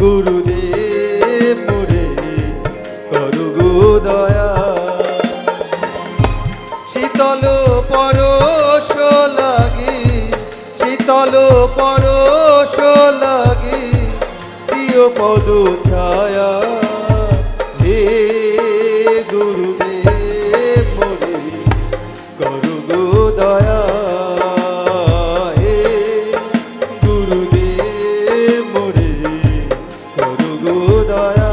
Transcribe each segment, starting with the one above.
গুরুদেব মোরে করো গো দয়া। শীতল পরশ লাগি, শীতল পরশ লাগি, প্রিয় পদ ছায়া। হে গুরুদেব মোরে করো গো দয়া। হে গুরুদেব মোরে করো গো দয়া।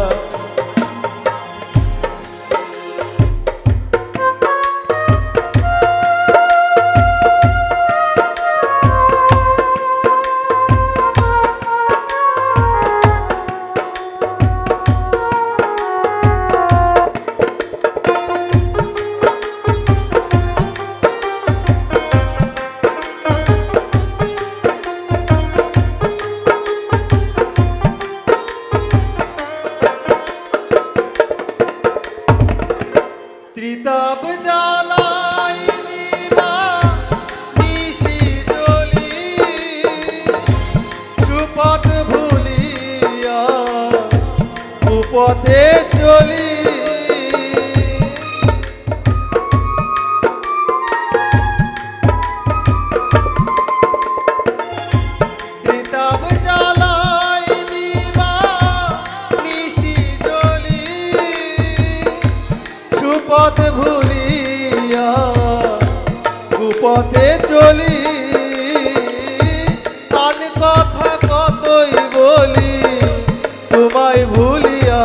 ত্রিতাপ জ্বালাই নিবা নিশি জ্বলি, সুপথ ভুলিয়া কুপথে চলি। ত্রিতাপ জ্বালাই নিবা নিশি জ্বলি, সুপথ ভুলিয়া কুপথে চলি। কান কথা কতই বলি তোমায় ভুলিয়া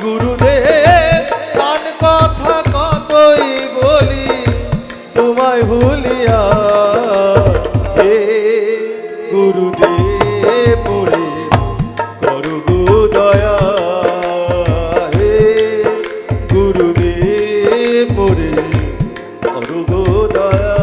গুরুদেব, কান কথা কতই বলি তোমায় ভুলিয়া। হে গুরুদেব মোরে করো গো দয়া। হে গুরুদেব মোরে করো গো দয়া।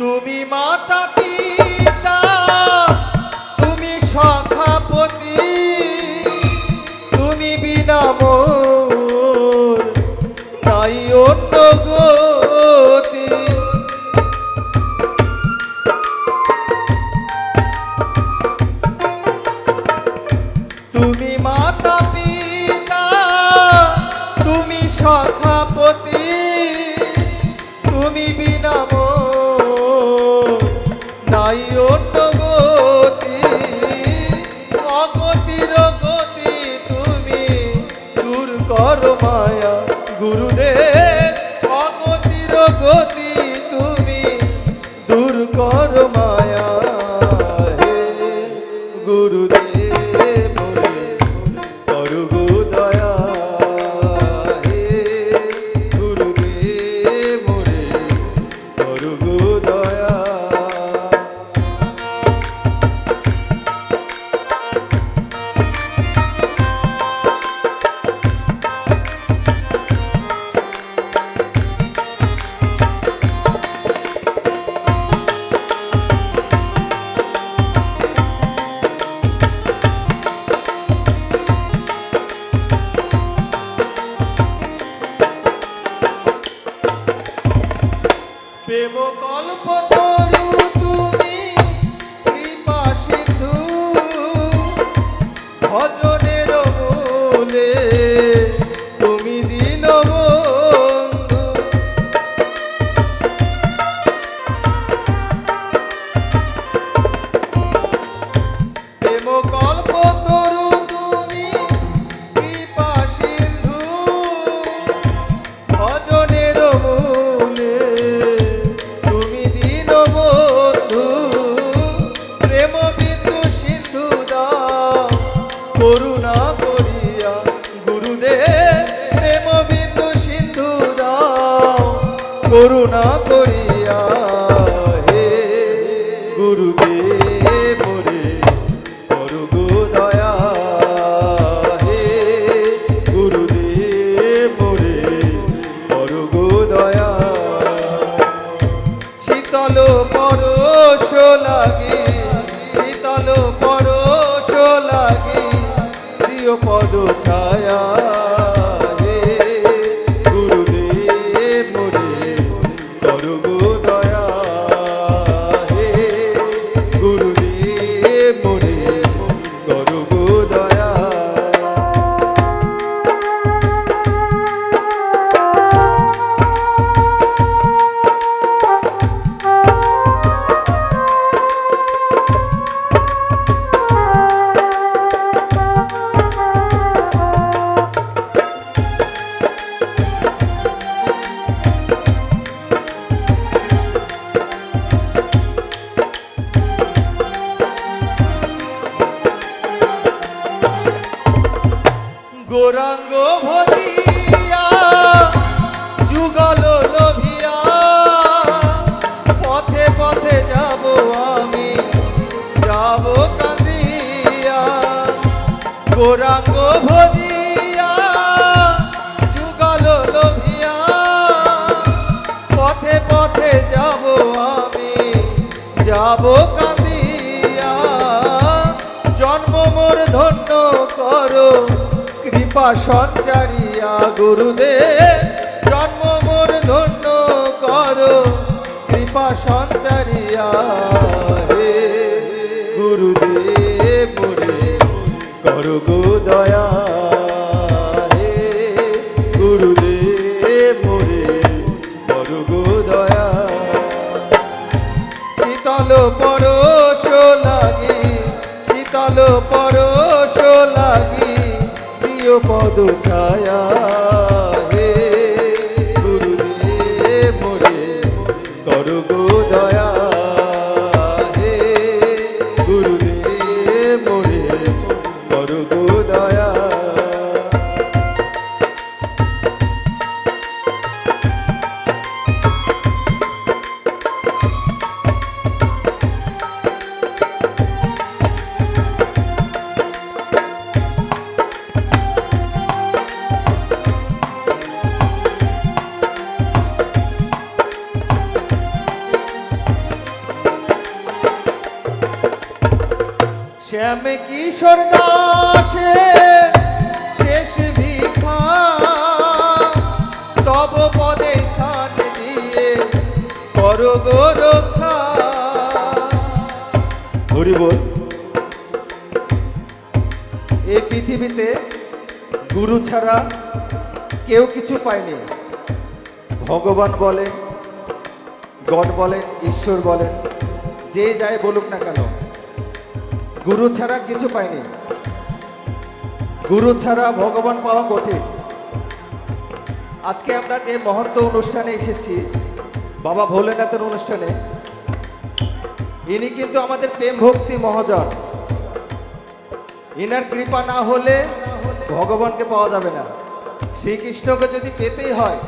তুমি মাতা পিতা, তুমি সখাপতি, তুমি বিনা মোর নাই অন্য গতি। তুমি মাতা পিতা, তুমি সখাপতি, তুমি বিনা মোর নাই অন্য গতি। অগতির গতি তুমি দূর করো মায়া গুরুদেব, অগতির গতি তুমি দূর করো মায়া। হে গুরুদেব মোরে করো গো দয়া। হে গুরুদেব মোরে করো গো দয়া। প্রেম কল্প তরু তুমি কৃপা সিন্ধু, ভজনের মূলে তুমি দীনবন্ধু। প্রেম কল্প তরু তুমি কৃপা সিন্ধু, ভজনের মূলে তুমি দীনবন্ধু। প্রেম বিন্দু সিন্ধু দাও করুণা করিয়া গুরুদেব, প্রেম বিন্দু সিন্ধু দাও করুণা করিয়া। হে গুরুদেব মোরে করো গো দয়া। হে গৌরাঙ্গ ভজিয়া যুগল লোভিয়া পথে পথে যাব আমি যাব কাঁদিয়া গৌরাঙ্গ ভজিয়া যুগল লোভিয়া পথে পথে যাব আমি যাব কাঁদিয়া জন্ম মোর ধন্য করো কৃপা সঞ্চারিয়া গুরুদেব জন্ম মোর ধন্য করো কৃপা সঞ্চারিয়া হে গুরুদেব মোরে করো গো দয়া হে গুরুদেব মোরে করো গো দয়া শীতল পরশ লাগি শীতল পরশ লাগি প্রিয় পদ ছায়া হে গুরুদেব মোরে করো গো দয়া হে গুরুদেব মোরে করো গো দয়া শ্যাম কিশোর দাসে শেষ ভিক্ষা তব পদে স্থান দিয়ে করো গো রক্ষা হরি বল এই পৃথিবীতে গুরু ছাড়া কেউ কিছু পায়নি ভগবান বলেন গড বলেন ঈশ্বর বলেন যে যায় বলুক না কেন গুরু ছাড়া কিছু পাইনি গুরু ছাড়া ভগবান পাওয়া কঠিন আজকে আমরা যে মহন্ত অনুষ্ঠানে এসেছি বাবা ভোলেনাথের অনুষ্ঠানে ইনি কিন্তু আমাদের প্রেম ভক্তি মহাজন ইনার কৃপা না হলে ভগবানকে পাওয়া যাবে না শ্রীকৃষ্ণকে যদি পেতেই হয়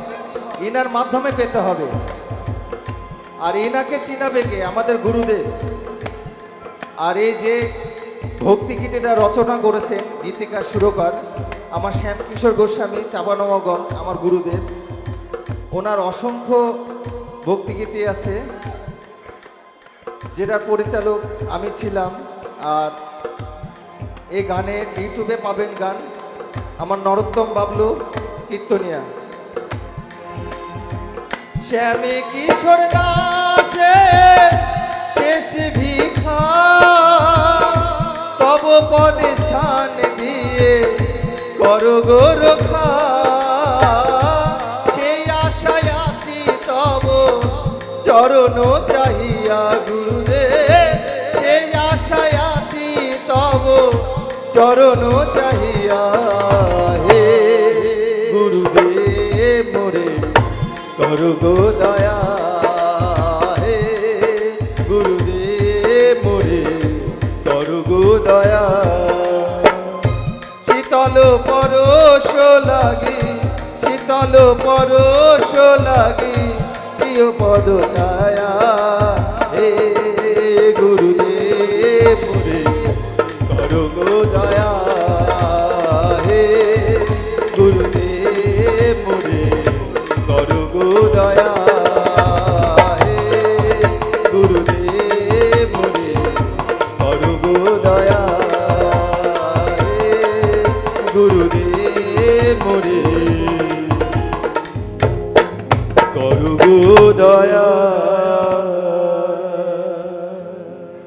ইনার মাধ্যমে পেতে হবে আর ইনাকে চিনাবে কে আমাদের গুরুদেব আর এই যে ভক্তি গীতিটা রচনা করেছেন গীতিকার সুরকার আমার শ্যামকিশোর গোস্বামী চাঁপানবাবগঞ্জ আমার গুরুদেব ওনার অসংখ্য ভক্তিগীতি আছে যেটার পরিচালক আমি ছিলাম আর এই গানের ইউটিউবে পাবেন গান আমার নরোত্তম বাবলু কীর্তনিয়া শ্যামী কিশোর দাসে শেষ ভিক্ষা তব পদে স্থান দিয়ে করো গো রক্ষা সেই আশায় আছি তব চরণ চাহিয়া গুরুদেব সেই আশায় আছি তব চরণ চাহিয়া হে গুরুদেব মোরে করো গো দয়া হে গুরুদেব মোরে করো গো দয়া শীতল পরশ লাগি শীতল পরশ লাগি প্রিয় পদ ছায়া হে গুরুদেব মোরে করো গো দয়া হে গুরুদেব মোরে করো গো দয়া হে গুরুদেব মোরে করো গো দয়া হে গুরুদেব মোরে করো গো দয়া।